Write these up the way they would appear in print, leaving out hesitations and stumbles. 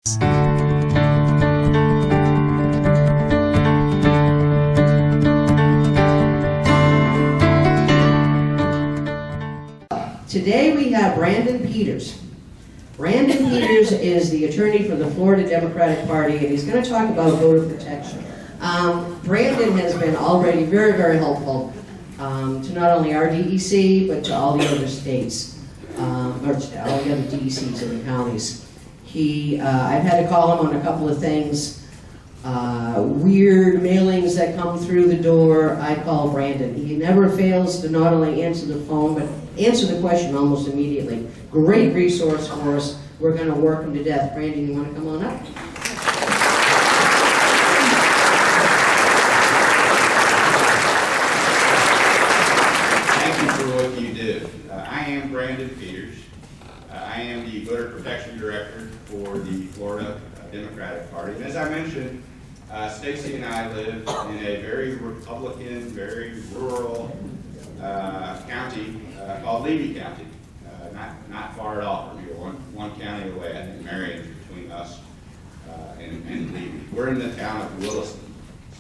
Today we have Brandon Peters. Brandon Peters is the attorney for the Florida Democratic Party, and he's going to talk about voter protection. Brandon has been already very, very helpful to not only our DEC, but to all the other states, or to all the other DECs in the counties. I've had to call him on a couple of things. Weird mailings that come through the door, I call Brandon. He never fails to not only answer the phone, but answer the question almost immediately. Great resource for us. We're going to work him to death. Brandon, you want to come on up? Thank you for what you do. I am Brandon Peters. I am the Voter Protection Director for the Florida Democratic Party. And as I mentioned, Stacy and I live in a very Republican, very rural county called Levy County. Not far at all from here, one county away. I think Marion's between us and Levy. We're in the town of Williston.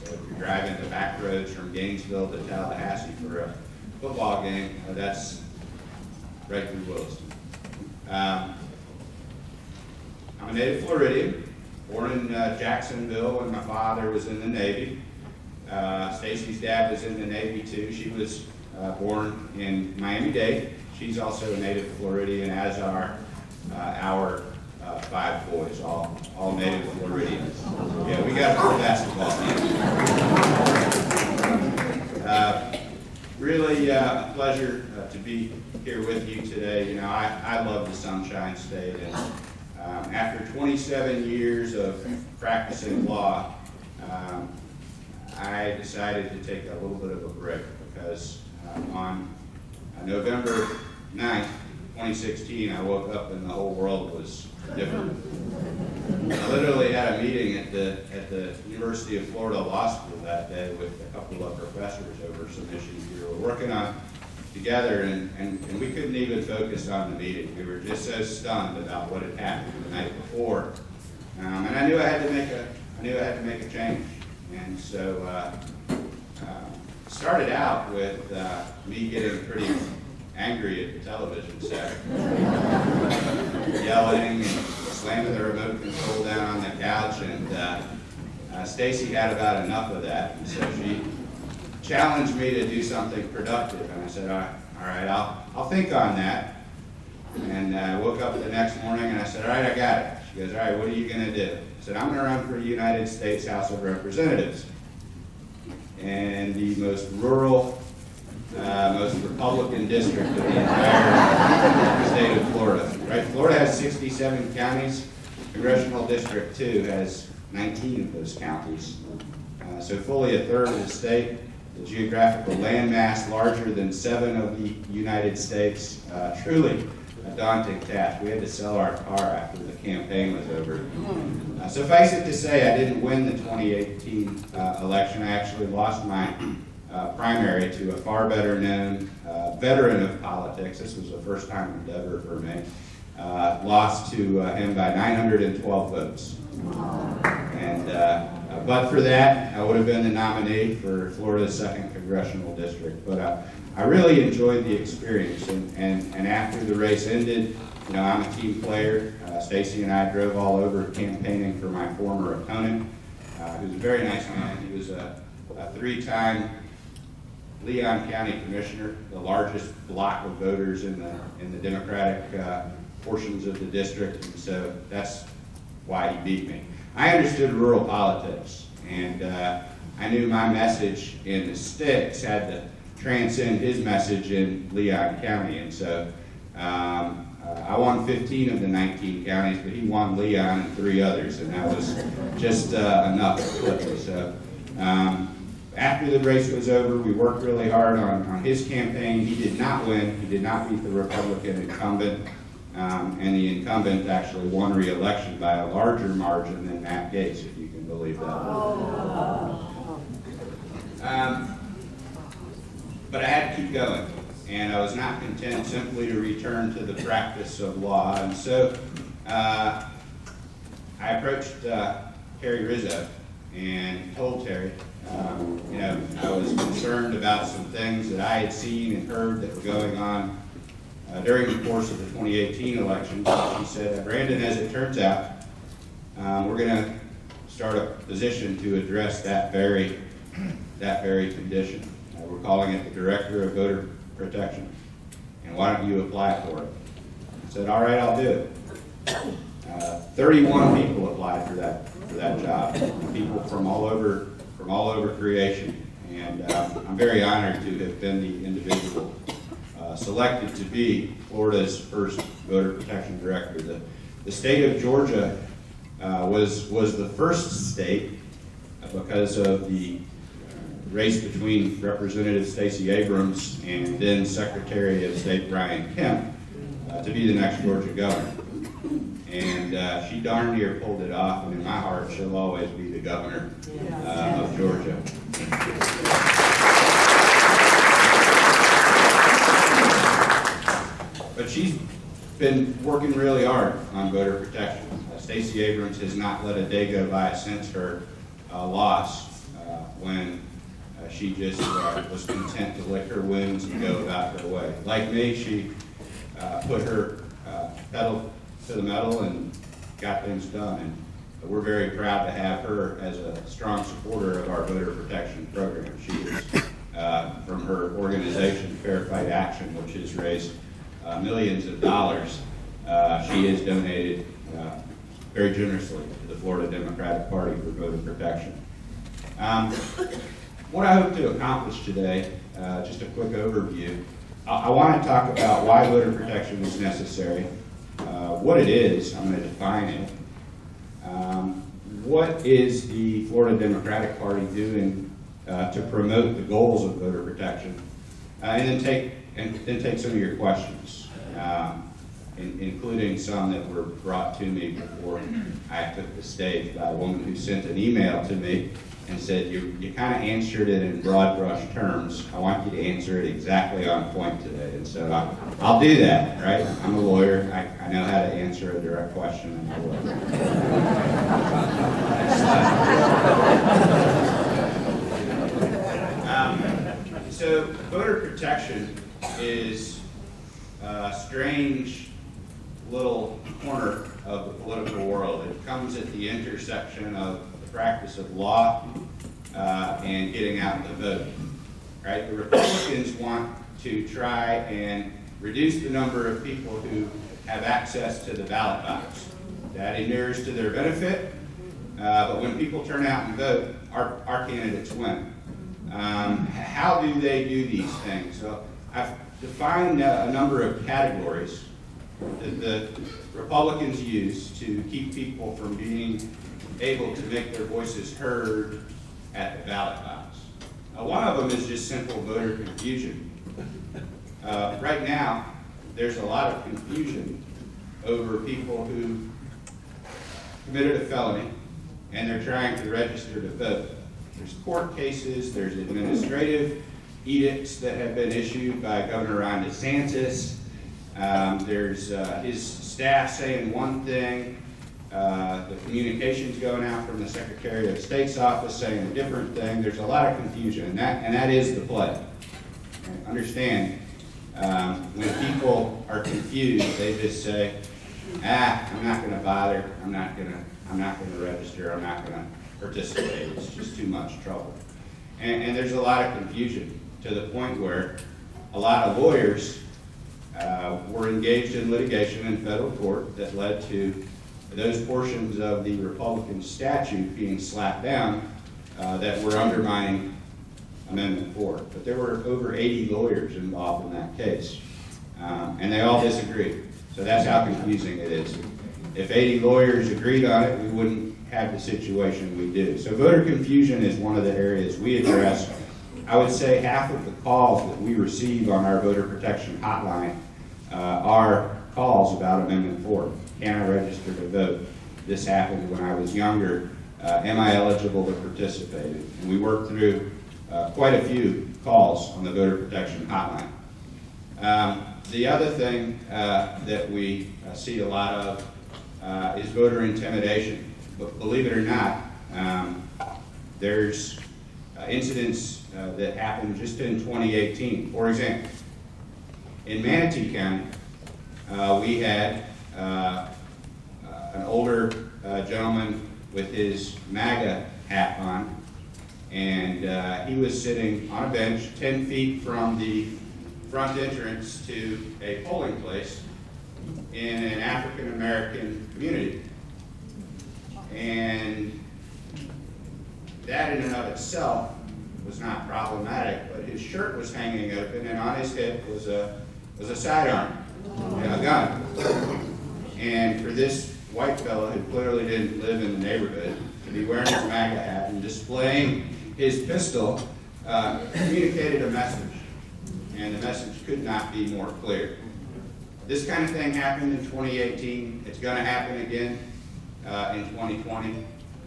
So if you're driving the back roads from Gainesville to Tallahassee for a football game, that's right through Williston. I'm a native Floridian, born in Jacksonville, and my father was in the Navy. Stacy's dad was in the Navy too. She was born in Miami-Dade. She's also a native Floridian, as are our 5 boys, all native Floridians. Yeah, we got a full basketball team. Really a pleasure to be here with you today. You know, I love the Sunshine State, and after 27 years of practicing law, I decided to take a little bit of a break because on November 9th, 2016, I woke up and the whole world was different. I literally had a meeting at the University of Florida Law School that day with a couple of professors over some issues we were working on together, and we couldn't even focus on the meeting. We were just so stunned about what had happened the night before, and I knew I had to make a change. And so started out with me getting pretty angry at the television set, yelling and slamming the remote control down on the couch, and Stacy had about enough of that, and so she challenged me to do something productive, and I said, all right, I'll think on that. And I woke up the next morning and I said, all right, I got it. She goes, all right, what are you going to do? I said, I'm going to run for the United States House of Representatives. And the most rural, most Republican district of the entire state of Florida. Right? Florida has 67 counties. Congressional District 2 has 19 of those counties. So fully a third of the state. The geographical landmass larger than 7 of the United States. Truly a daunting task. We had to sell our car after the campaign was over. Suffice it to say, I didn't win the 2018 election. I actually lost my primary to a far better known veteran of politics. This was a first time endeavor for me. Lost to him by 912 votes. And but for that, I would have been the nominee for Florida's 2nd Congressional District. But I really enjoyed the experience, and after the race ended, you know, I'm a team player. Stacy and I drove all over campaigning for my former opponent, who's a very nice man. He was a 3-time Leon County Commissioner, the largest block of voters in the Democratic portions of the district, and so that's why he beat me. I understood rural politics, and I knew my message in the sticks had to transcend his message in Leon County, and so I won 15 of the 19 counties, but he won Leon and 3 others, and that was just enough to flip me. So after the race was over, we worked really hard on his campaign. He did not win. He did not beat the Republican incumbent, and the incumbent actually won re-election by a larger margin than Matt Gaetz, if you can believe that. But I had to keep going, and I was not content simply to return to the practice of law, and so I approached Terry Rizzo and told Terry, you know, I was concerned about some things that I had seen and heard that were going on during the course of the 2018 election. She said, Brandon, as it turns out, we're going to start a position to address that very condition. We're calling it the Director of Voter Protection. And why don't you apply for it? I said, all right, I'll do it. 31 people applied for that job. People from all over creation. And I'm very honored to have been the individual selected to be Florida's first voter protection director. The state of Georgia was the first state because of the race between Representative Stacey Abrams and then Secretary of State Brian Kemp to be the next Georgia governor. And she darn near pulled it off, and in my heart, she'll always be the governor of Georgia. But she's been working really hard on voter protection. Stacey Abrams has not let a day go by since her loss when she just was content to lick her wounds and go about her way. Like me, she put her pedal to the metal and got things done. And we're very proud to have her as a strong supporter of our voter protection program. She is, from her organization, Fair Fight Action, which has raised millions of dollars, she has donated very generously to the Florida Democratic Party for voter protection. What I hope to accomplish today, just a quick overview. I want to talk about why voter protection is necessary, what it is, I'm going to define it, what is the Florida Democratic Party doing to promote the goals of voter protection, and then take some of your questions, including some that were brought to me before I took the stage by a woman who sent an email to me and said, you kind of answered it in broad brush terms. I want you to answer it exactly on point today. And so I'll do that, right? I'm a lawyer. I know how to answer a direct question. So voter protection is a strange little corner of the political world. It comes at the intersection of practice of law and getting out the vote. Right? The Republicans want to try and reduce the number of people who have access to the ballot box. That inures to their benefit, but when people turn out and vote, our candidates win. How do they do these things? So I've defined a number of categories that the Republicans use to keep people from being able to make their voices heard at the ballot box. One of them is just simple voter confusion. Right now, there's a lot of confusion over people who committed a felony and they're trying to register to vote. There's court cases, there's administrative edicts that have been issued by Governor Ron DeSantis. There's his staff saying one thing, the communications going out from the Secretary of State's office saying a different thing. There's a lot of confusion, and that is the play. Understand, when people are confused, they just say, I'm not going to bother, I'm not going to register, I'm not going to participate, it's just too much trouble. And there's a lot of confusion to the point where a lot of lawyers were engaged in litigation in federal court that led to those portions of the Republican statute being slapped down that were undermining Amendment 4. But there were over 80 lawyers involved in that case, and they all disagreed. So that's how confusing it is. If 80 lawyers agreed on it, we wouldn't have the situation we do. So voter confusion is one of the areas we address. I would say half of the calls that we receive on our voter protection hotline are calls about Amendment 4. Can I register to vote? This happened when I was younger. Am I eligible to participate? And we worked through quite a few calls on the voter protection hotline. The other thing that we see a lot of is voter intimidation. but believe it or not, there's incidents that happened just in 2018. For example, in Manatee County, we had an older gentleman with his MAGA hat on, and he was sitting on a bench 10 feet from the front entrance to a polling place in an African American community. And that in and of itself was not problematic, but his shirt was hanging open, and on his hip was a sidearm, a gun. And for this white fellow who clearly didn't live in the neighborhood to be wearing his MAGA hat and displaying his pistol communicated a message, and the message could not be more clear. This kind of thing happened in 2018. It's going to happen again in 2020,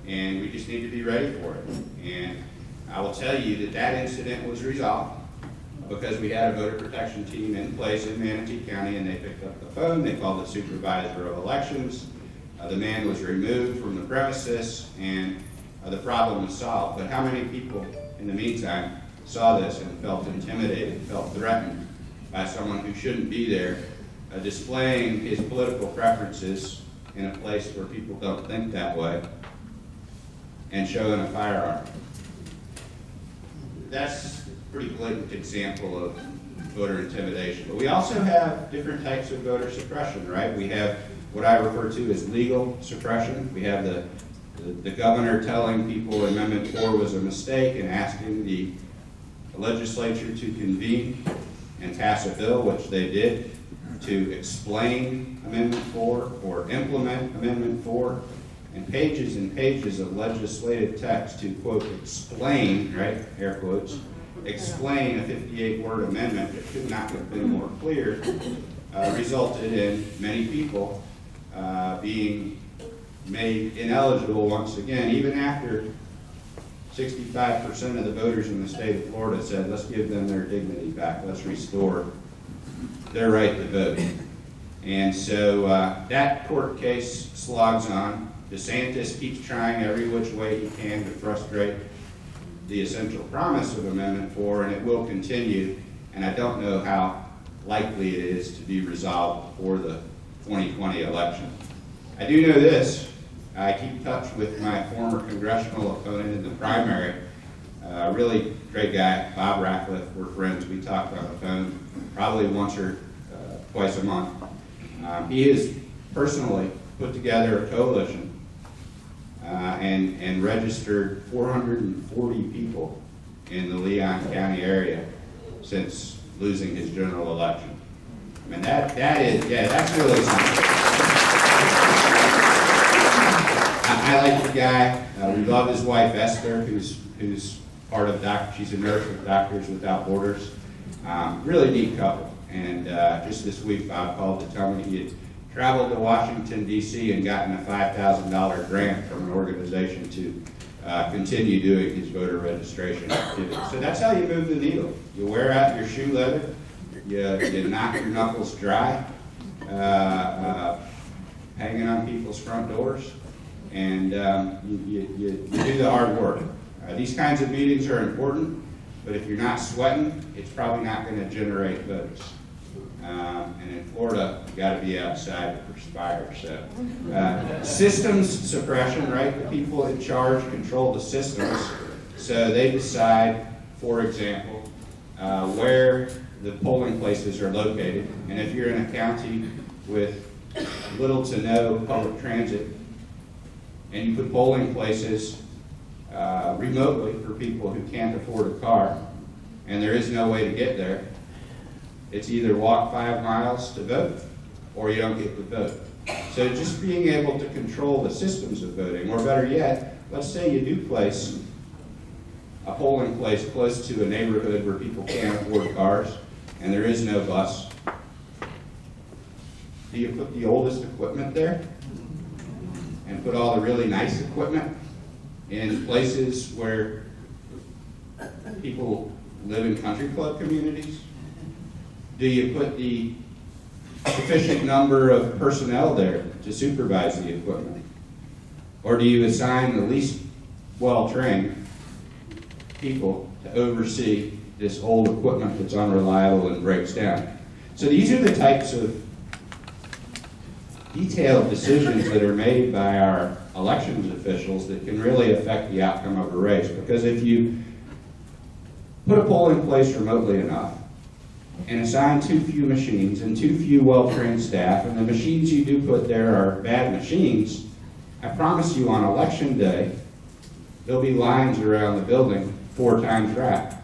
and we just need to be ready for it. And I will tell you that that incident was resolved because we had a voter protection team in place in Manatee County, and they picked up the phone, they called the supervisor of elections, the man was removed from the premises, and the problem was solved. But how many people in the meantime saw this and felt intimidated, felt threatened by someone who shouldn't be there, displaying his political preferences in a place where people don't think that way, and showing a firearm? That's a pretty blatant example of voter intimidation. But we also have different types of voter suppression, right? We have what I refer to as legal suppression. We have the governor telling people Amendment 4 was a mistake and asking the legislature to convene and pass a bill, which they did, to explain Amendment 4 or implement Amendment 4, and pages of legislative text to, quote, explain, right, air quotes, explain a 58-word amendment that could not have been more clear, resulted in many people being made ineligible once again, even after 65% of the voters in the state of Florida said, let's give them their dignity back, let's restore their right to vote. And so that court case slogs on. DeSantis keeps trying every which way he can to frustrate the essential promise of Amendment 4, and it will continue, and I don't know how likely it is to be resolved before the 2020 election. I do know this. I keep touch with my former congressional opponent in the primary, really great guy, Bob Ratcliffe. We're friends. We talk on the phone probably once or twice a month. He has personally put together a coalition and registered 440 people in the Leon County area since losing his general election. I mean, that's really something. I like the guy. We love his wife, Esther, who's part of she's a nurse with Doctors Without Borders. Really neat couple. And just this week, Bob called to tell me he had traveled to Washington, D.C. and gotten a $5,000 grant from an organization to continue doing his voter registration activity. So that's how you move the needle. You wear out your shoe leather, you knock your knuckles dry, hanging on people's front doors, and you do the hard work. These kinds of meetings are important, but if you're not sweating, it's probably not going to generate votes. And in Florida, you got to be outside to perspire. So, systems suppression, right? The people in charge control the systems, so they decide, for example, where the polling places are located. And if you're in a county with little to no public transit, and you put polling places remotely for people who can't afford a car, and there is no way to get there, it's either walk 5 miles to vote, or you don't get to vote. So just being able to control the systems of voting, or better yet, let's say you do place a polling place close to a neighborhood where people can't afford cars, and there is no bus. Do you put the oldest equipment there? And put all the really nice equipment in places where people live in country club communities? Do you put the sufficient number of personnel there to supervise the equipment? Or do you assign the least well-trained people to oversee this old equipment that's unreliable and breaks down? So these are the types of detailed decisions that are made by our elections officials that can really affect the outcome of a race. Because if you put a polling place remotely enough and assign too few machines and too few well-trained staff, and the machines you do put there are bad machines, I promise you on election day, there'll be lines around the building 4 times wrapped.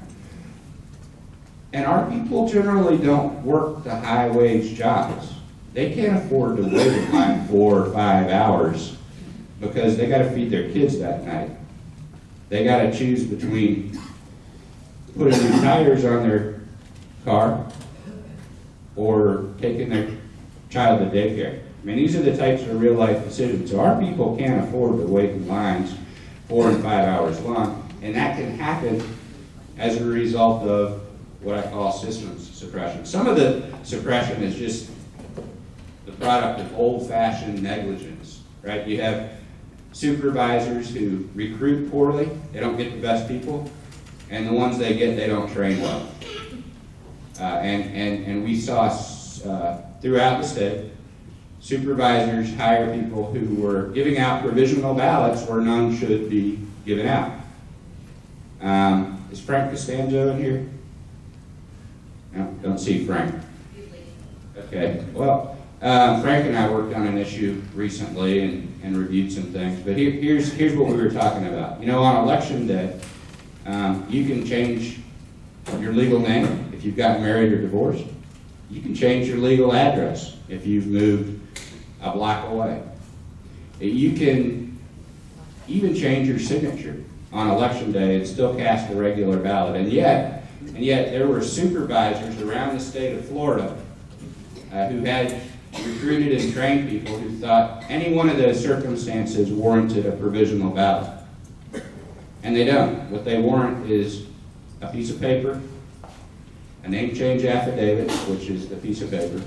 And our people generally don't work the high-wage jobs. They can't afford to wait in line 4 or 5 hours because they got to feed their kids that night. They got to choose between putting new tires on their car or taking their child to daycare. I mean, these are the types of real-life decisions. So our people can't afford to wait in lines 4 and 5 hours long, and that can happen as a result of what I call systems suppression. Some of the suppression is just the product of old-fashioned negligence, right? You have supervisors who recruit poorly, they don't get the best people, and the ones they get, they don't train well. And we saw throughout the state, supervisors hire people who were giving out provisional ballots where none should be given out. Is Frank Costanzo in here? No, don't see Frank. Okay, well, Frank and I worked on an issue recently and reviewed some things, but here's what we were talking about. You know, on election day, you can change your legal name if you've gotten married or divorced. You can change your legal address if you've moved a block away. You can even change your signature on election day and still cast a regular ballot. And yet there were supervisors around the state of Florida who had recruited and trained people who thought any one of those circumstances warranted a provisional ballot. And they don't. What they warrant is a piece of paper, a name change affidavit, which is the piece of paper,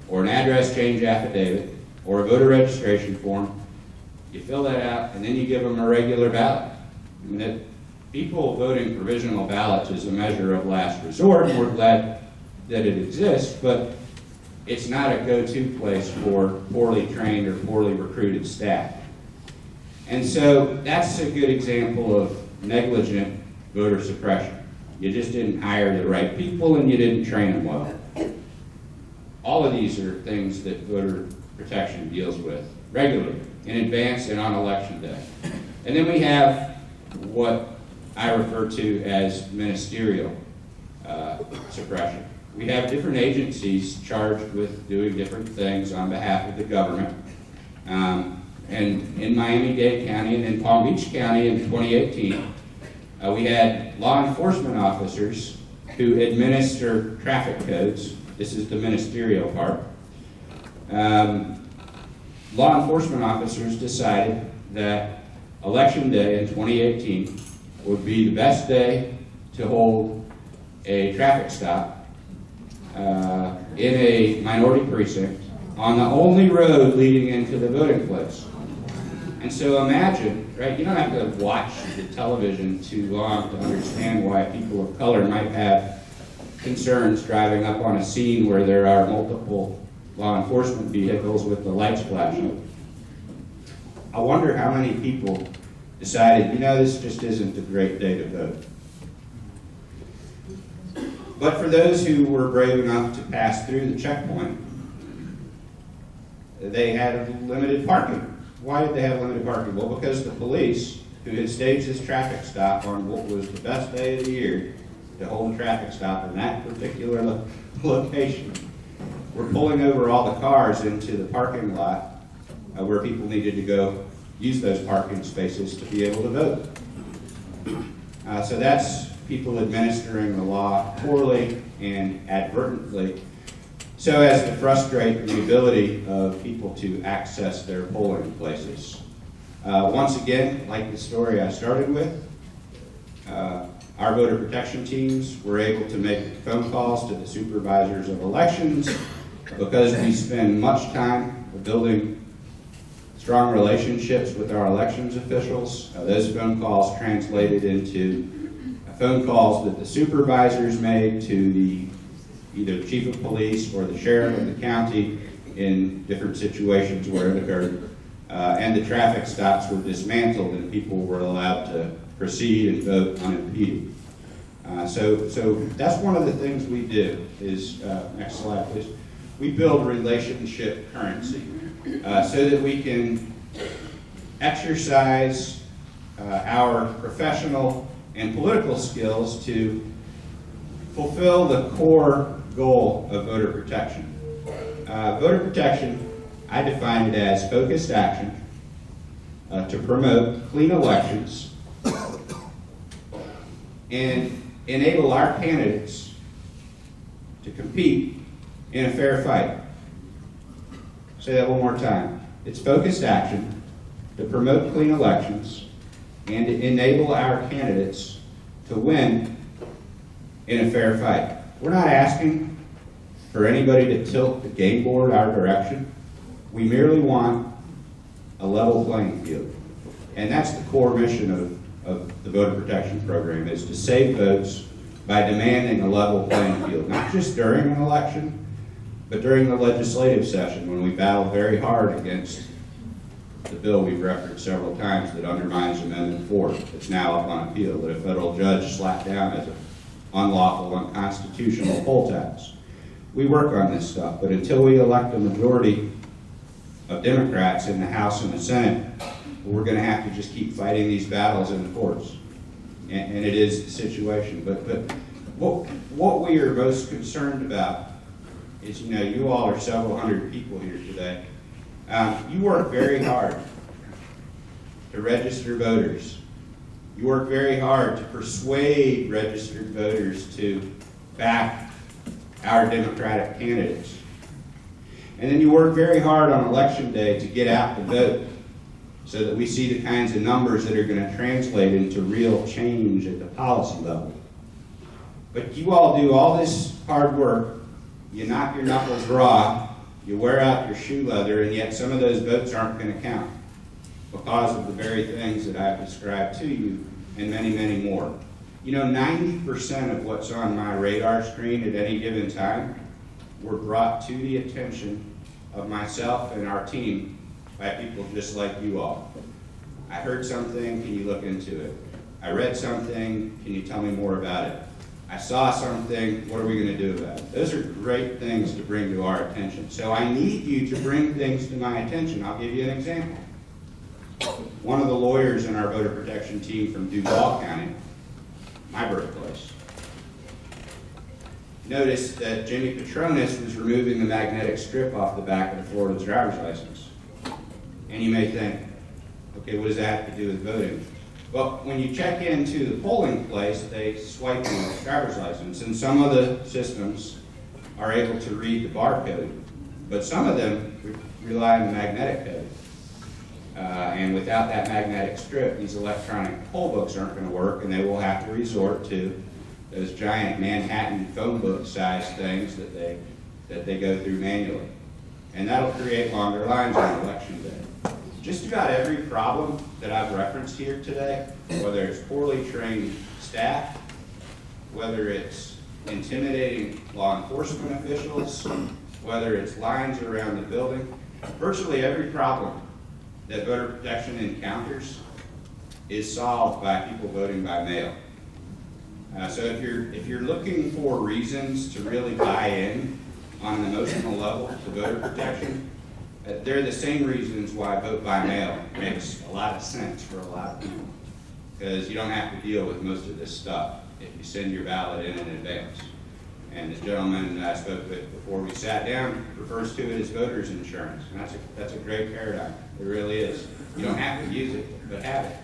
or an address change affidavit, or a voter registration form. You fill that out, and then you give them a regular ballot. I mean, that people voting provisional ballots is a measure of last resort, and we're glad that it exists, but it's not a go-to place for poorly trained or poorly recruited staff. And so that's a good example of negligent voter suppression. You just didn't hire the right people and you didn't train them well. All of these are things that voter protection deals with regularly, in advance and on election day. And then we have what I refer to as ministerial suppression. We have different agencies charged with doing different things on behalf of the government. And in Miami-Dade County and in Palm Beach County in 2018, we had law enforcement officers who administer traffic codes. This is the ministerial part. Law enforcement officers decided that Election Day in 2018 would be the best day to hold a traffic stop in a minority precinct on the only road leading into the voting place. And so imagine, right, you don't have to watch the television too long to understand why people of color might have concerns driving up on a scene where there are multiple law enforcement vehicles with the lights flashing. I wonder how many people decided, you know, this just isn't a great day to vote. But for those who were brave enough to pass through the checkpoint, they had limited parking. Why did they have limited parking? Well, because the police, who had staged this traffic stop on what was the best day of the year to hold a traffic stop in that particular location, were pulling over all the cars into the parking lot where people needed to go use those parking spaces to be able to vote. So that's people administering the law poorly and advertently, so as to frustrate the ability of people to access their polling places. Once again, like the story I started with, our voter protection teams were able to make phone calls to the supervisors of elections because we spend much time building strong relationships with our elections officials. Those phone calls translated into phone calls that the supervisors made to either the chief of police or the sheriff of the county in different situations where it occurred. And the traffic stops were dismantled and people were allowed to proceed and vote unimpeded. So that's one of the things we do is, next slide please, we build relationship currency so that we can exercise our professional and political skills to fulfill the core goal of voter protection. Voter protection, I define it as focused action to promote clean elections and enable our candidates to compete in a fair fight. Say that one more time. It's focused action to promote clean elections and to enable our candidates to win in a fair fight. We're not asking for anybody to tilt the game board our direction. We merely want a level playing field. And that's the core mission of the Voter Protection Program, is to save votes by demanding a level playing field, not just during an election, but during the legislative session when we battle very hard against the bill we've referenced several times that undermines Amendment 4. It's now up on appeal, that a federal judge slapped down as an unlawful, unconstitutional poll tax. We work on this stuff, but until we elect a majority of Democrats in the House and the Senate, we're going to have to just keep fighting these battles in the courts. And it is the situation. But what we are most concerned about is, you all are several hundred people here today. You work very hard to register voters. You work very hard to persuade registered voters to back our Democratic candidates. And then you work very hard on Election Day to get out to vote so that we see the kinds of numbers that are going to translate into real change at the policy level. But you all do all this hard work, you knock your knuckles raw, you wear out your shoe leather, and yet some of those votes aren't going to count because of the very things that I've described to you and many, many more. 90% of what's on my radar screen at any given time were brought to the attention of myself and our team by people just like you all. I heard something, can you look into it? I read something, can you tell me more about it? I saw something, what are we going to do about it? Those are great things to bring to our attention. So I need you to bring things to my attention. I'll give you an example. One of the lawyers in our voter protection team from Duval County, my birthplace, noticed that Jimmy Petronas was removing the magnetic strip off the back of the Florida's driver's license. And you may think, okay, what does that have to do with voting? Well, when you check into the polling place, they swipe your driver's license, and some of the systems are able to read the barcode, but some of them rely on the magnetic code. And without that magnetic strip, these electronic poll books aren't going to work, and they will have to resort to those giant Manhattan phone book size things that they go through manually. And that'll create longer lines on election day. Just about every problem that I've referenced here today, whether it's poorly trained staff, whether it's intimidating law enforcement officials, whether it's lines around the building, virtually every problem that voter protection encounters is solved by people voting by mail. So if you're looking for reasons to really buy in on an emotional level to voter protection, they're the same reasons why vote by mail makes a lot of sense for a lot of people. Because you don't have to deal with most of this stuff if you send your ballot in advance. And the gentleman I spoke with before we sat down refers to it as voter's insurance. And that's a great paradigm. It really is. You don't have to use it, but have it.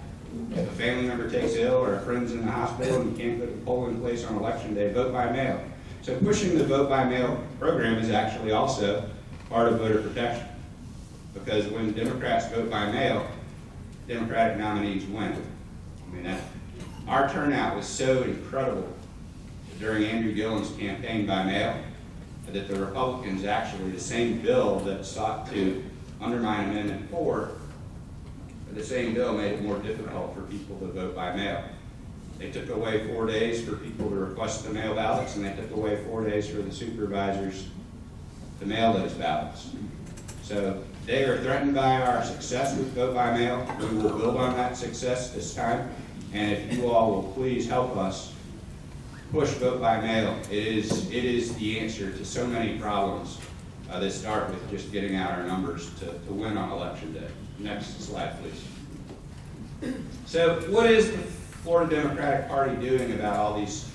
If a family member takes ill or a friend's in the hospital and you can't go to the polling place on election day, vote by mail. So pushing the vote by mail program is actually also part of voter protection. Because when Democrats vote by mail, Democratic nominees win. Our turnout was so incredible during Andrew Gillen's campaign by mail that the Republicans actually, the same bill that sought to undermine Amendment 4, the same bill made it more difficult for people to vote by mail. They took away 4 days for people to request the mail ballots, and they took away 4 days for the supervisors to mail those ballots. So they are threatened by our success with vote by mail. We will build on that success this time, and if you all will please help us push vote by mail, it is the answer to so many problems that start with just getting out our numbers to win on election day. Next slide, please. So what is the Florida Democratic Party doing about all these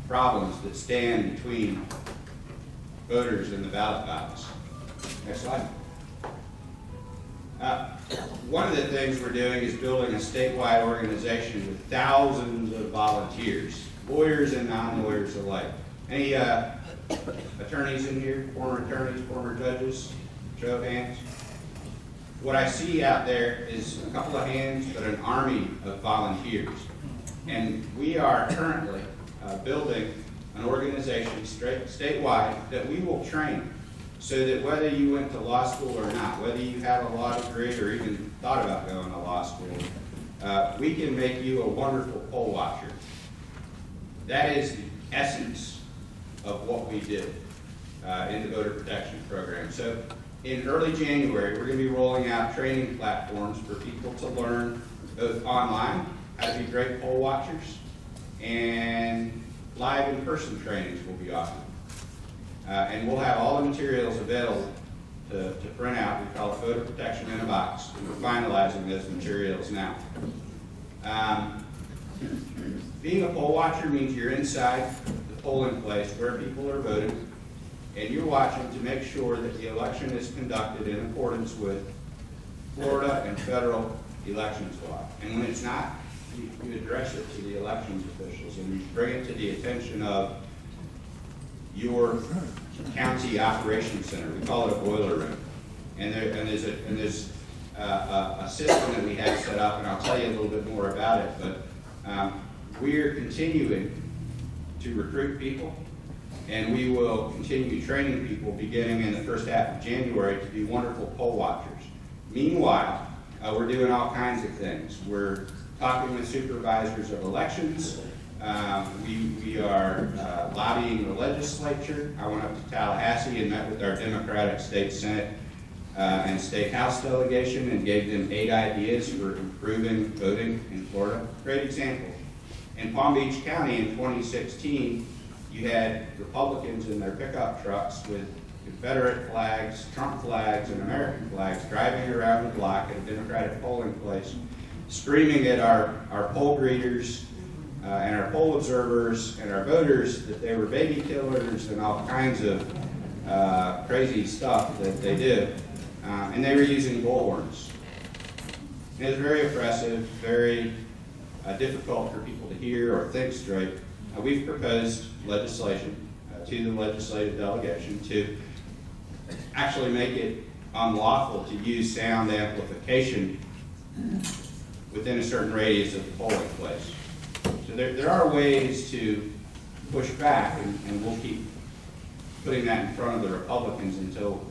problems that stand between voters and the ballot box? Next slide. One of the things we're doing is building a statewide organization with thousands of volunteers, lawyers and non-lawyers alike. Any attorneys in here? Former attorneys, former judges? Show of hands. What I see out there is a couple of hands, but an army of volunteers. And we are currently building an organization statewide that we will train so that whether you went to law school or not, whether you have a law degree or even thought about going to law school, we can make you a wonderful poll watcher. That is the essence of what we did in the voter protection program. So in early January, we're going to be rolling out training platforms for people to learn both online how to be great poll watchers, and live in-person trainings will be offered. And we'll have all the materials available to print out. We call it Voter Protection in a Box. And we're finalizing those materials now. Being a poll watcher means you're inside the polling place where people are voting, and you're watching to make sure that the election is conducted in accordance with Florida and federal elections law. And when it's not, you address it to the elections officials and you bring it to the attention of your county operations center. We call it a boiler room. And there's a system that we have set up, and I'll tell you a little bit more about it, but we're continuing to recruit people, and we will continue training people beginning in the first half of January to be wonderful poll watchers. Meanwhile, we're doing all kinds of things. We're talking with supervisors of elections. We are lobbying the legislature. I went up to Tallahassee and met with our Democratic State Senate and State House delegation and gave them 8 ideas for improving voting in Florida. Great example. In Palm Beach County in 2016, you had Republicans in their pickup trucks with Confederate flags, Trump flags, and American flags driving around the block at a Democratic polling place, screaming at our poll greeters and our poll observers and our voters that they were baby killers and all kinds of crazy stuff that they did. And they were using bullhorns. And it was very oppressive, very difficult for people to hear or think straight. We've proposed legislation to the legislative delegation to actually make it unlawful to use sound amplification within a certain radius of the polling place. So there are ways to push back, and we'll keep putting that in front of the Republicans until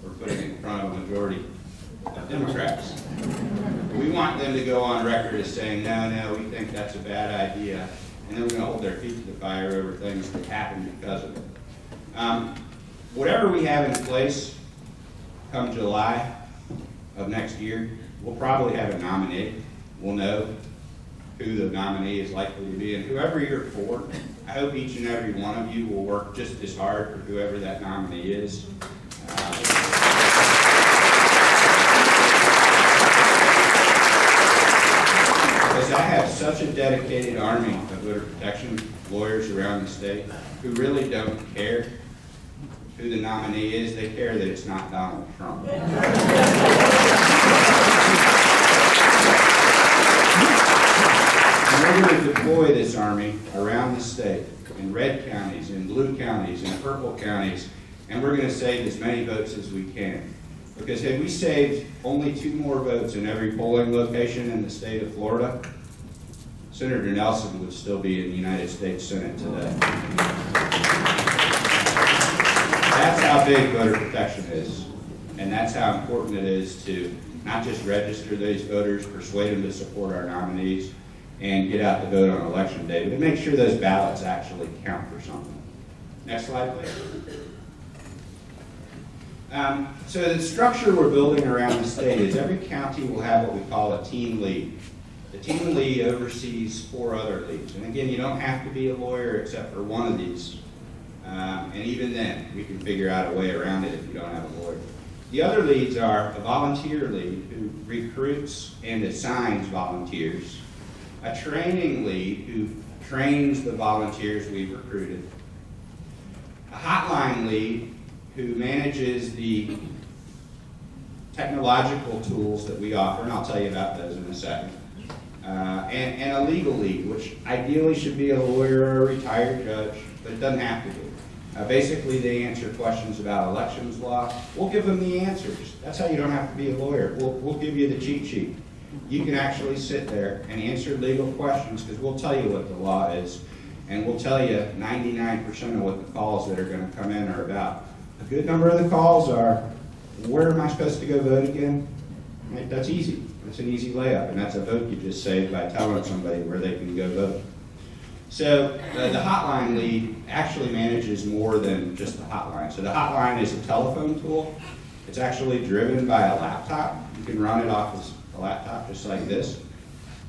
we're putting it in front of a majority of Democrats. We want them to go on record as saying, no, we think that's a bad idea, and then we're going to hold their feet to the fire over things that happen because of it. Whatever we have in place come July of next year, we'll probably have a nominee. We'll know who the nominee is likely to be, and whoever you're for, I hope each and every one of you will work just as hard for whoever that nominee is. Because I have such a dedicated army of voter protection lawyers around the state who really don't care who the nominee is. They care that it's not Donald Trump. We're going to deploy this army around the state, in red counties, in blue counties, in purple counties, and we're going to save as many votes as we can. Because had we saved only 2 more votes in every polling location in the state of Florida, Senator Nelson would still be in the United States Senate today. That's how big voter protection is, and that's how important it is to not just register those voters, persuade them to support our nominees, and get out the vote on election day, but to make sure those ballots actually count for something. Next slide, please. So the structure we're building around the state is every county will have what we call a team lead. The team lead oversees 4 other leads. And again, you don't have to be a lawyer except for one of these. And even then, we can figure out a way around it if you don't have a lawyer. The other leads are a volunteer lead who recruits and assigns volunteers, a training lead who trains the volunteers we've recruited, a hotline lead who manages the technological tools that we offer, and I'll tell you about those in a second, and a legal lead, which ideally should be a lawyer or a retired judge, but it doesn't have to be. Basically, they answer questions about elections law. We'll give them the answers. That's how you don't have to be a lawyer. We'll give you the cheat sheet. You can actually sit there and answer legal questions because we'll tell you what the law is, and we'll tell you 99% of what the calls that are going to come in are about. A good number of the calls are, where am I supposed to go vote again? Right? That's easy. That's an easy layup, and that's a vote you just saved by telling somebody where they can go vote. So the hotline lead actually manages more than just the hotline. So the hotline is a telephone tool. It's actually driven by a laptop. You can run it off a laptop just like this.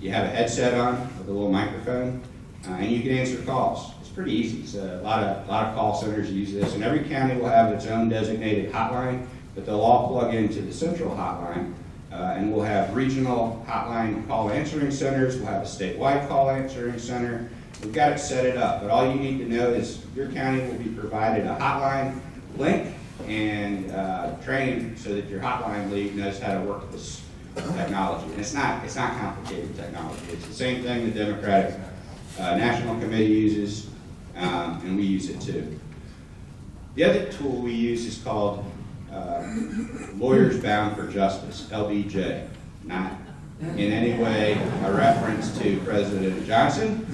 You have a headset on with a little microphone, and you can answer calls. It's pretty easy. So a lot of call centers use this, and every county will have its own designated hotline, but they'll all plug into the central hotline, and we'll have regional hotline call answering centers. We'll have a statewide call answering center. We've got it set it up, but all you need to know is your county will be provided a hotline link and training so that your hotline lead knows how to work this technology. And it's not complicated technology. It's the same thing the Democratic National Committee uses, and we use it too. The other tool we use is called Lawyers Bound for Justice, LBJ, not in any way a reference to President Johnson.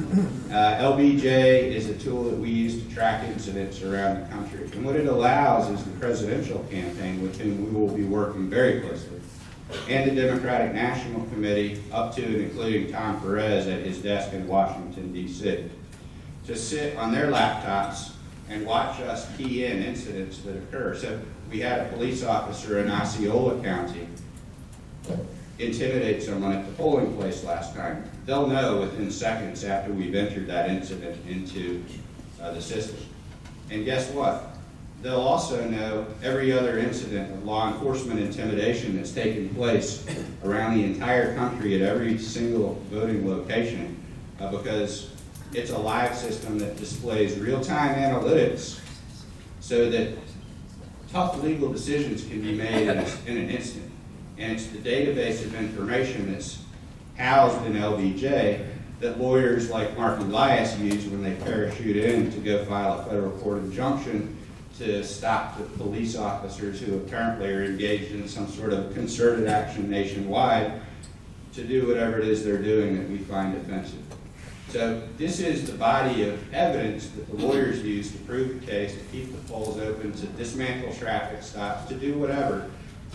LBJ is a tool that we use to track incidents around the country. And what it allows is the presidential campaign, with whom we will be working very closely, and the Democratic National Committee, up to and including Tom Perez at his desk in Washington, D.C., to sit on their laptops and watch us key in incidents that occur. So we had a police officer in Osceola County intimidate someone at the polling place last time. They'll know within seconds after we've entered that incident into the system. And guess what? They'll also know every other incident of law enforcement intimidation that's taken place around the entire country at every single voting location because it's a live system that displays real-time analytics so that tough legal decisions can be made in an instant. And it's the database of information that's housed in LBJ that lawyers like Mark Elias use when they parachute in to go file a federal court injunction to stop the police officers who apparently are engaged in some sort of concerted action nationwide to do whatever it is they're doing that we find offensive. So this is the body of evidence that the lawyers use to prove the case, to keep the polls open, to dismantle traffic stops, to do whatever.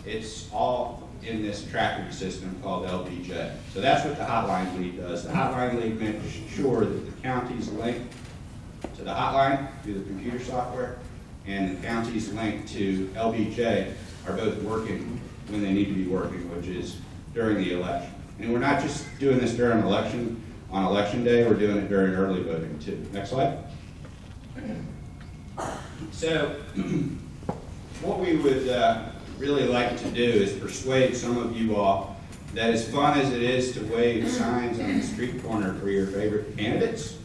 It's all in this tracking system called LBJ. So that's what the hotline lead does. The hotline lead makes sure that the counties link to the hotline through the computer software and the counties linked to LBJ are both working when they need to be working, which is during the election. And we're not just doing this during election, on election day, we're doing it during early voting too. Next slide. So what we would really like to do is persuade some of you all that as fun as it is to wave signs on the street corner for your favorite candidates,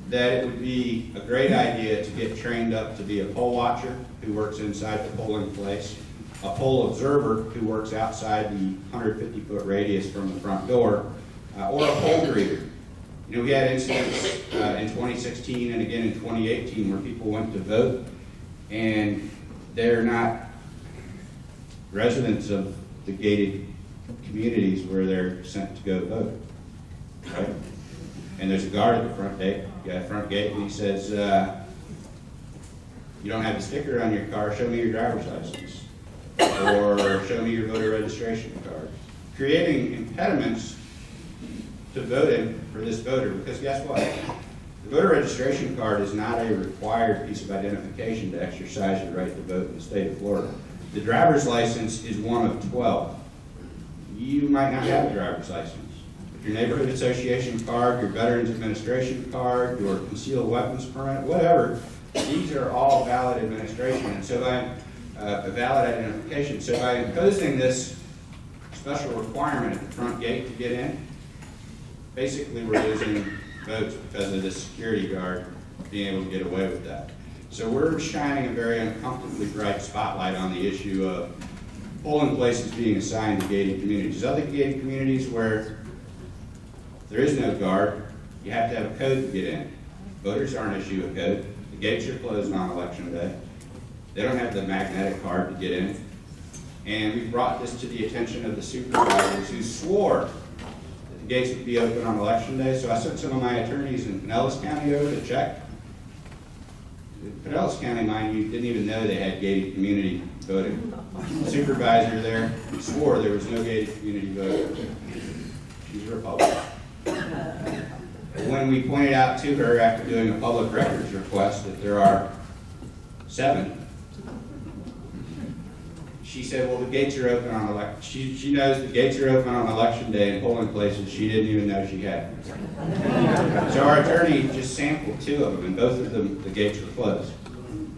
that it would be a great idea to get trained up to be a poll watcher who works inside the polling place, a poll observer who works outside the 150-foot radius from the front door, or a poll greeter. You know, we had incidents in 2016 and again in 2018 where people went to vote and they're not residents of the gated communities where they're sent to go vote, right? And there's a guard at the front gate, and he says, "You don't have a sticker on your car. Show me your driver's license." or show me your voter registration card. Creating impediments to voting for this voter, because guess what? The voter registration card is not a required piece of identification to exercise your right to vote in the state of Florida. The driver's license is one of 12. You might not have a driver's license. If your neighborhood association card, your Veterans Administration card, your concealed weapons permit, whatever, these are all valid administration, and so by a valid identification. So by imposing this special requirement at the front gate to get in, basically we're losing votes because of the security guard being able to get away with that. So we're shining a very uncomfortably bright spotlight on the issue of polling places being assigned to gated communities. Other gated communities where there is no guard, you have to have a code to get in. Voters aren't issued a code. The gates are closed on election day. They don't have the magnetic card to get in. And we brought this to the attention of the supervisors who swore that the gates would be open on election day. So I sent some of my attorneys in Pinellas County over to check. Pinellas County, mind you, didn't even know they had gated community voting. The supervisor there swore there was no gated community voting. She's a Republican. When we pointed out to her after doing a public records request that there are 7, she said, well, the gates are open on election. She knows the gates are open on election day in polling places she didn't even know she had. So our attorney just sampled 2 of them, and both of them, the gates were closed.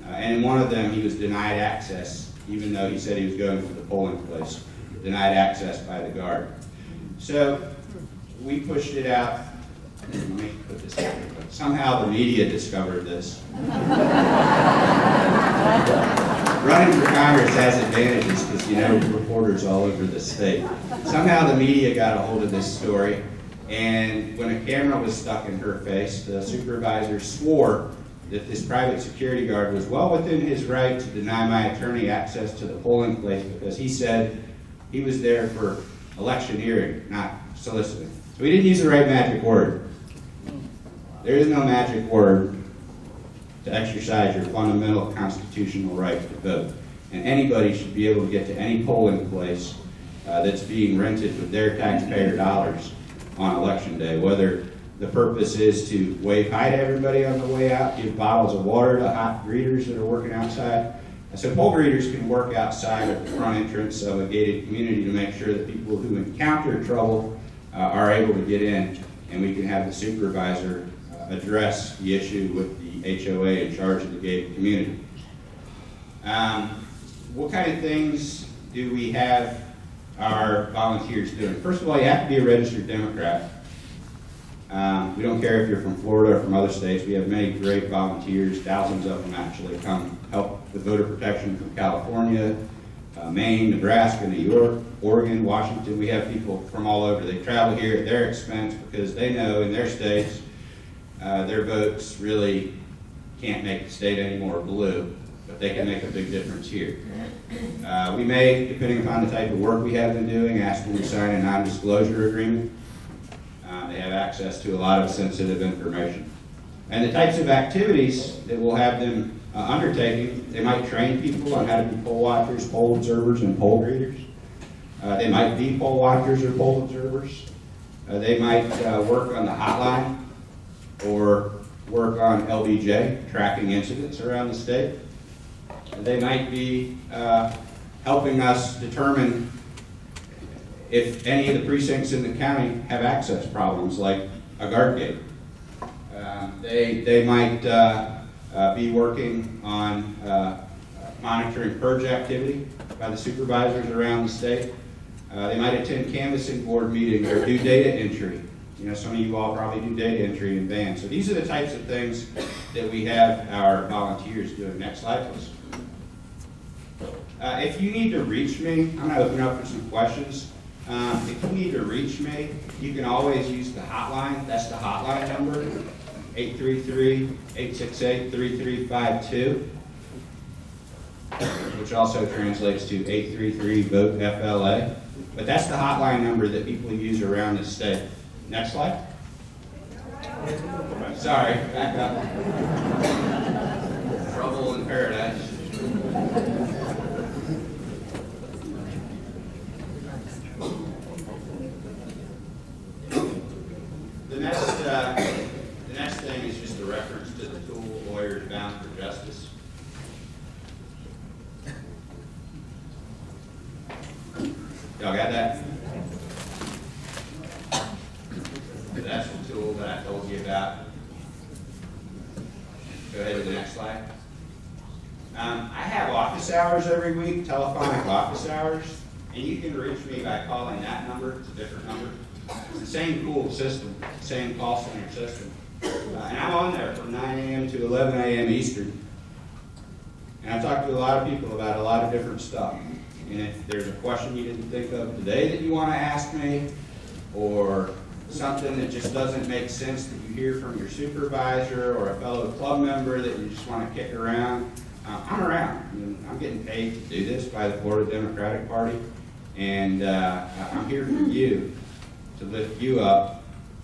And in one of them, he was denied access, even though he said he was going to the polling place, denied access by the guard. So we pushed it out. Let me put this out here. Somehow the media discovered this. Running for Congress has advantages because you know reporters all over the state. Somehow the media got a hold of this story, and when a camera was stuck in her face, the supervisor swore that this private security guard was well within his right to deny my attorney access to the polling place because he said he was there for electioneering, not soliciting. So we didn't use the right magic word. There is no magic word to exercise your fundamental constitutional right to vote. And anybody should be able to get to any polling place that's being rented with their taxpayer dollars on election day, whether the purpose is to wave hi to everybody on the way out, give bottles of water to hot greeters that are working outside. So poll greeters can work outside of the front entrance of a gated community to make sure that people who encounter trouble are able to get in, and we can have the supervisor address the issue with the HOA in charge of the gated community. What kind of things do we have our volunteers doing? First of all, you have to be a registered Democrat. We don't care if you're from Florida or from other states. We have many great volunteers, thousands of them actually come help with voter protection from California, Maine, Nebraska, New York, Oregon, Washington. We have people from all over. They travel here at their expense because they know in their states their votes really can't make the state any more blue, but they can make a big difference here. We may, depending upon the type of work we have them doing, ask them to sign a non-disclosure agreement. They have access to a lot of sensitive information. And the types of activities that we'll have them undertaking, they might train people on how to be poll watchers, poll observers, and poll greeters. They might be poll watchers or poll observers. They might work on the hotline or work on LBJ, tracking incidents around the state. They might be helping us determine if any of the precincts in the county have access problems, like a guard gate. They might be working on monitoring purge activity by the supervisors around the state. They might attend canvassing board meetings or do data entry. You know, some of you all probably do data entry in vans. So these are the types of things that we have our volunteers doing. Next slide, please. If you need to reach me, I'm going to open up for some questions. If you need to reach me, you can always use the hotline. That's the hotline number, 833-868-3352, which also translates to 833-VOTE-FLA. But that's the hotline number that people use around the state. Next slide. Sorry, back up. Trouble in paradise. the next thing is just a reference to the tool, Lawyers Bound for Justice. Y'all got that? That's the tool that I told you about. Go ahead to the next slide. I have office hours every week, telephonic office hours, and you can reach me by calling that number. It's a different number. It's the same cool system, same call center system. And I'm on there from 9 a.m. to 11 a.m. Eastern. And I've talked to a lot of people about a lot of different stuff. And if there's a question you didn't think of today that you want to ask me, or something that just doesn't make sense that you hear from your supervisor or a fellow club member that you just want to kick around, I'm around. I mean, I'm getting paid to do this by the Florida Democratic Party, and I'm here for you, to lift you up,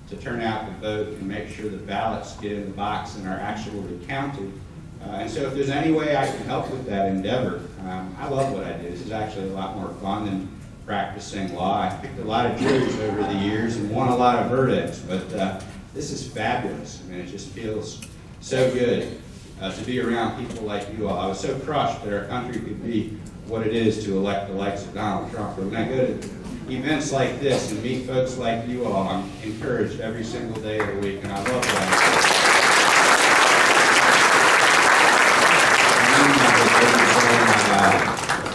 to turn out the vote and make sure the ballots get in the box and are actually counted. And so if there's any way I can help with that endeavor, I love what I do. This is actually a lot more fun than practicing law. I've picked a lot of juries over the years and won a lot of verdicts, but this is fabulous. I mean, it just feels so good to be around people like you all. I was so crushed that our country could be what it is to elect the likes of Donald Trump. But when I go to events like this and meet folks like you all, I'm encouraged every single day of the week, and I love that.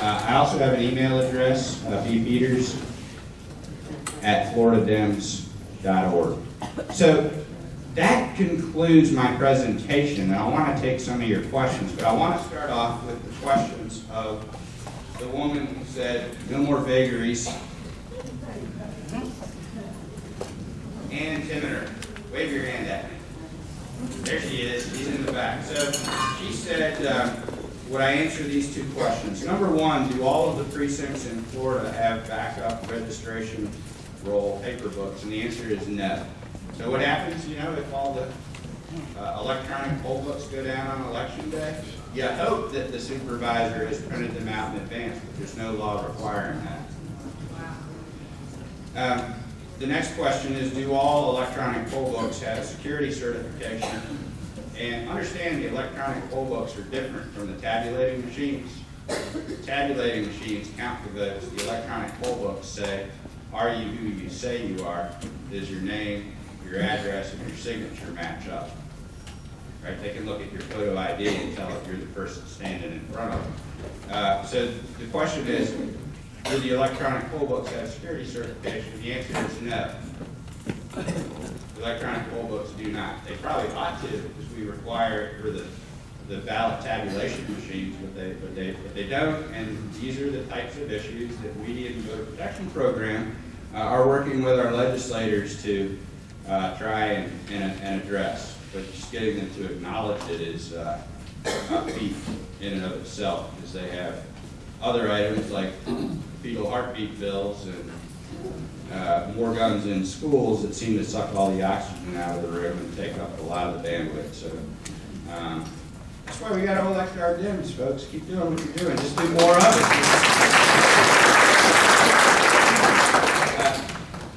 I also have an email address, bpeters@floridadems.org. So that concludes my presentation, and I want to take some of your questions, but I want to start off with the questions of the woman who said, no more vagaries. Ann Timmeter, wave your hand at me. There she is, she's in the back. So she said, would I answer these two questions? Number one, do all of the precincts in Florida have backup registration roll paper books? And the answer is no. So what happens, if all the electronic poll books go down on election day? You hope that the supervisor has printed them out in advance, but there's no law requiring that. The next question is, do all electronic poll books have security certification? And understand the electronic poll books are different from the tabulating machines. The tabulating machines count the votes. The electronic poll books say, are you who you say you are? Does your name, your address, and your signature match up? Right? They can look at your photo ID and tell if you're the person standing in front of them. So the question is, do the electronic poll books have security certification? The answer is no. The electronic poll books do not. They probably ought to, because we require it for the ballot tabulation machines, but they don't. And these are the types of issues that we in the Voter Protection Program are working with our legislators to try and address. But just getting them to acknowledge it is a feat in and of itself, because they have other items like fetal heartbeat bills and more guns in schools that seem to suck all the oxygen out of the room and take up a lot of the bandwidth. So that's why we got to elect our Dems, folks. Keep doing what you're doing. Just do more of it.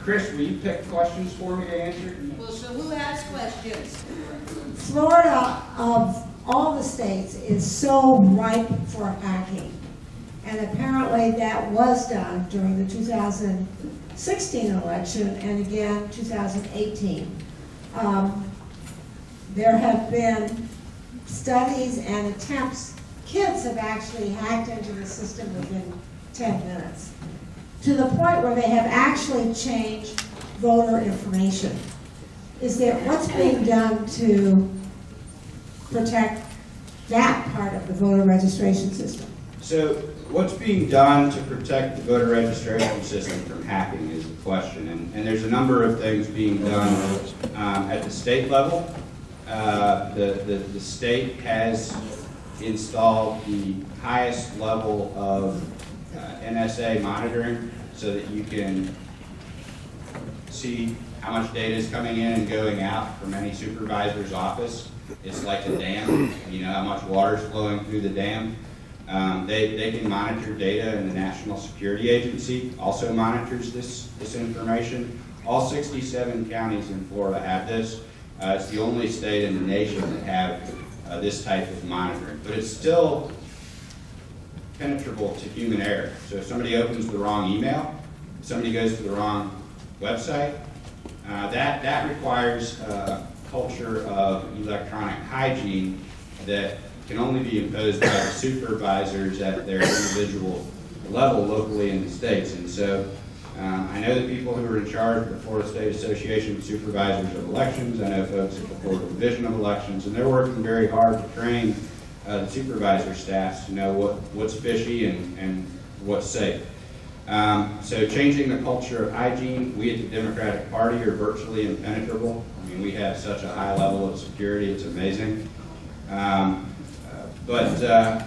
Chris, will you pick questions for me to answer? Well, so who has questions? Florida, of all the states, is so ripe for hacking. And apparently that was done during the 2016 election and again 2018. There have been studies and attempts. Kids have actually hacked into the system within 10 minutes, to the point where they have actually changed voter information. What's being done to protect that part of the voter registration system? So what's being done to protect the voter registration system from hacking is the question. And there's a number of things being done at the state level. The state has installed the highest level of NSA monitoring so that you can see how much data is coming in and going out from any supervisor's office. It's like a dam, how much water is flowing through the dam. They can monitor data, and the National Security Agency also monitors this information. All 67 counties in Florida have this. It's the only state in the nation that have this type of monitoring, but it's still penetrable to human error. So if somebody opens the wrong email, if somebody goes to the wrong website, that requires a culture of electronic hygiene that can only be imposed by the supervisors at their individual level locally in the states. And so I know the people who are in charge of the Florida State Association of Supervisors of Elections. I know folks at the Florida Division of Elections, and they're working very hard to train the supervisor staffs to know what's fishy and what's safe. So changing the culture of hygiene, we at the Democratic Party are virtually impenetrable. I mean, we have such a high level of security, it's amazing. But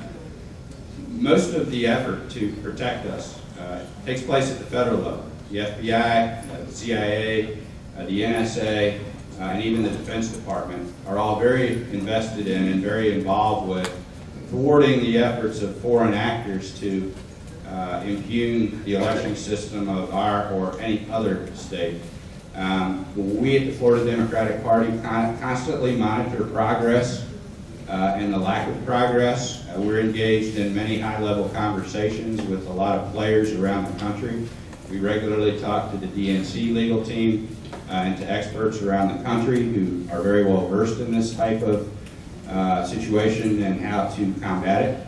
most of the effort to protect us takes place at the federal level. The FBI, the CIA, the NSA, and even the Defense Department are all very invested in and very involved with thwarting the efforts of foreign actors to impugn the election system of our or any other state. We at the Florida Democratic Party constantly monitor progress and the lack of progress. We're engaged in many high-level conversations with a lot of players around the country. We regularly talk to the DNC legal team and to experts around the country who are very well versed in this type of situation and how to combat it.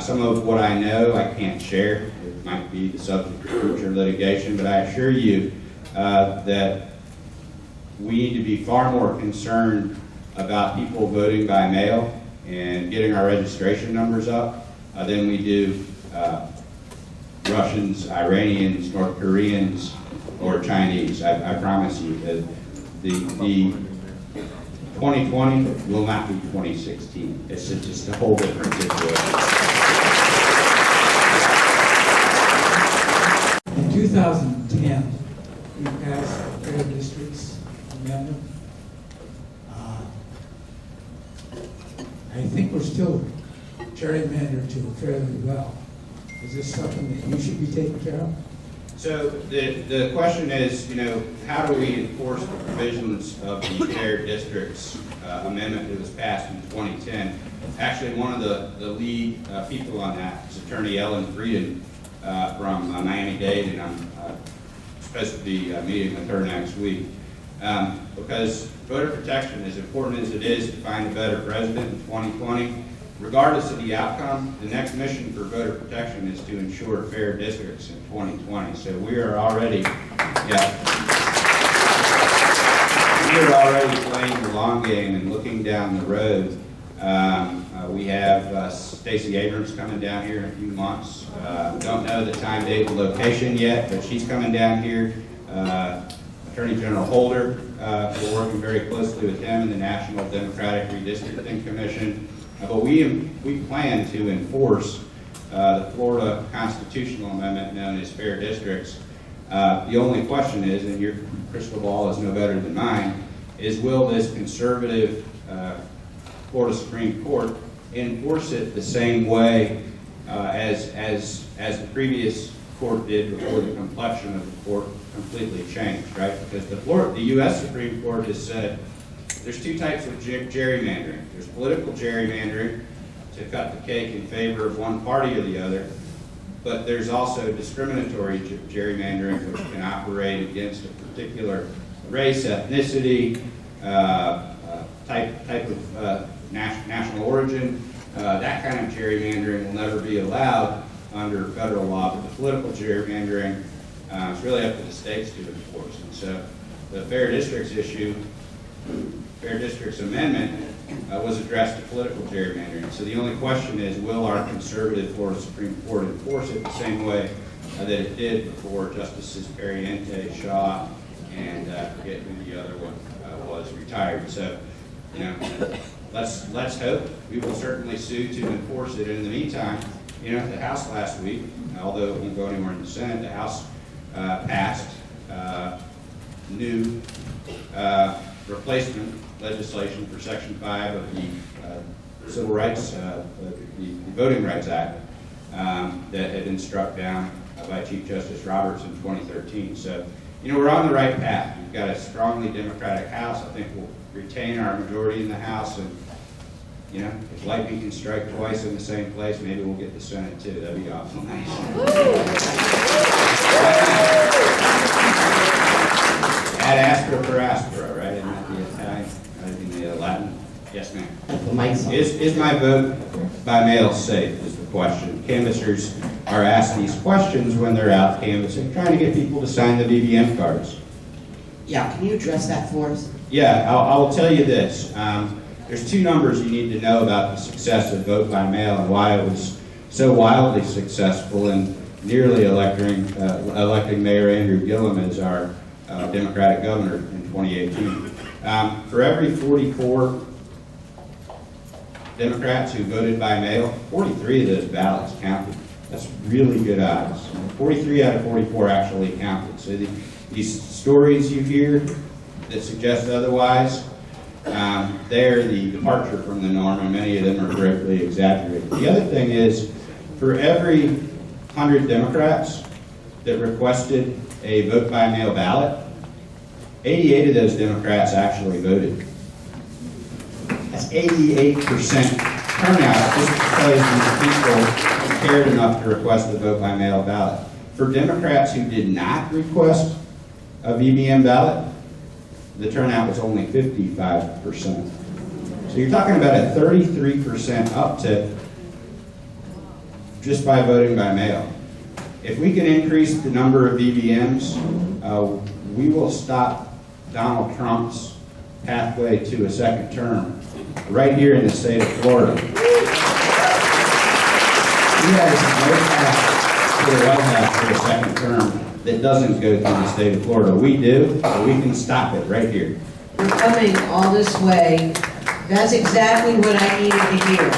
Some of what I know I can't share. It might be the subject of future litigation, but I assure you that we need to be far more concerned about people voting by mail and getting our registration numbers up than we do Russians, Iranians, North Koreans, or Chinese. I promise you that the 2020 will not be 2016. It's just a whole different situation. In 2010, we passed the Fair Districts Amendment. I think we're still gerrymandered to fairly well. Is this something that you should be taking care of? So the question is, how do we enforce the provisions of the Fair Districts Amendment that was passed in 2010? Actually, one of the lead people on that is Attorney Ellen Frieden from Miami-Dade, and I'm supposed to be meeting with her next week. Because voter protection, as important as it is to find a better president in 2020, regardless of the outcome, the next mission for voter protection is to ensure fair districts in 2020. So we are already, playing the long game and looking down the road. We have Stacey Abrams coming down here in a few months. Don't know the time, date, and location yet, but she's coming down here. Attorney General Holder, we're working very closely with him and the National Democratic Redistricting Commission. But we plan to enforce the Florida constitutional amendment known as fair districts. The only question is, and your crystal ball is no better than mine, is will this conservative Florida Supreme Court enforce it the same way as the previous court did before the complexion of the court completely changed, right? Because the U.S. Supreme Court has said there's two types of gerrymandering. There's political gerrymandering to cut the cake in favor of one party or the other, but there's also discriminatory gerrymandering which can operate against a particular race, ethnicity, type of national origin. That kind of gerrymandering will never be allowed under federal law, but the political gerrymandering is really up to the states to enforce. And so the Fair Districts issue, Fair Districts Amendment was addressed to political gerrymandering. So the only question is, will our conservative Florida Supreme Court enforce it the same way that it did before Justices Perriente, Shaw, and I forget who the other one was, retired. So, let's hope. We will certainly sue to enforce it. In the meantime, the House last week, although it won't go anywhere in the Senate, the House passed new replacement legislation for Section 5 of the Civil Rights, the Voting Rights Act, that had been struck down by Chief Justice Roberts in 2013. So you know, we're on the right path. We've got a strongly Democratic House. I think we'll retain our majority in the House, and, you know, if lightning can strike twice in the same place, maybe we'll get the Senate too. That'd be awful nice. Ad astra per astra, right? Isn't that the Italian, in the Latin? Yes, ma'am. The mic's on. Is my vote by mail safe, is the question. Canvassers are asked these questions when they're out canvassing, trying to get people to sign the BBM cards. Yeah, can you address that for us? Yeah, I'll tell you this. There's two numbers you need to know about the success of vote by mail and why it was so wildly successful in nearly electing Mayor Andrew Gillum as our Democratic governor in 2018. For every 44 Democrats who voted by mail, 43 of those ballots counted. That's really good odds. 43 out of 44 actually counted. So these stories you hear that suggest otherwise, they're the departure from the norm, and many of them are greatly exaggerated. The other thing is, for every 100 Democrats that requested a vote-by-mail ballot, 88 of those Democrats actually voted. That's 88% turnout just because these people cared enough to request the vote-by-mail ballot. For Democrats who did not request a VBM ballot, the turnout was only 55%. So you're talking about a 33% uptick just by voting by mail. If we can increase the number of VBMs, we will stop Donald Trump's pathway to a second term right here in the state of Florida. He has no path to the White House for a second term that doesn't go through the state of Florida. We do, but we can stop it right here. You're coming all this way. That's exactly what I needed to hear.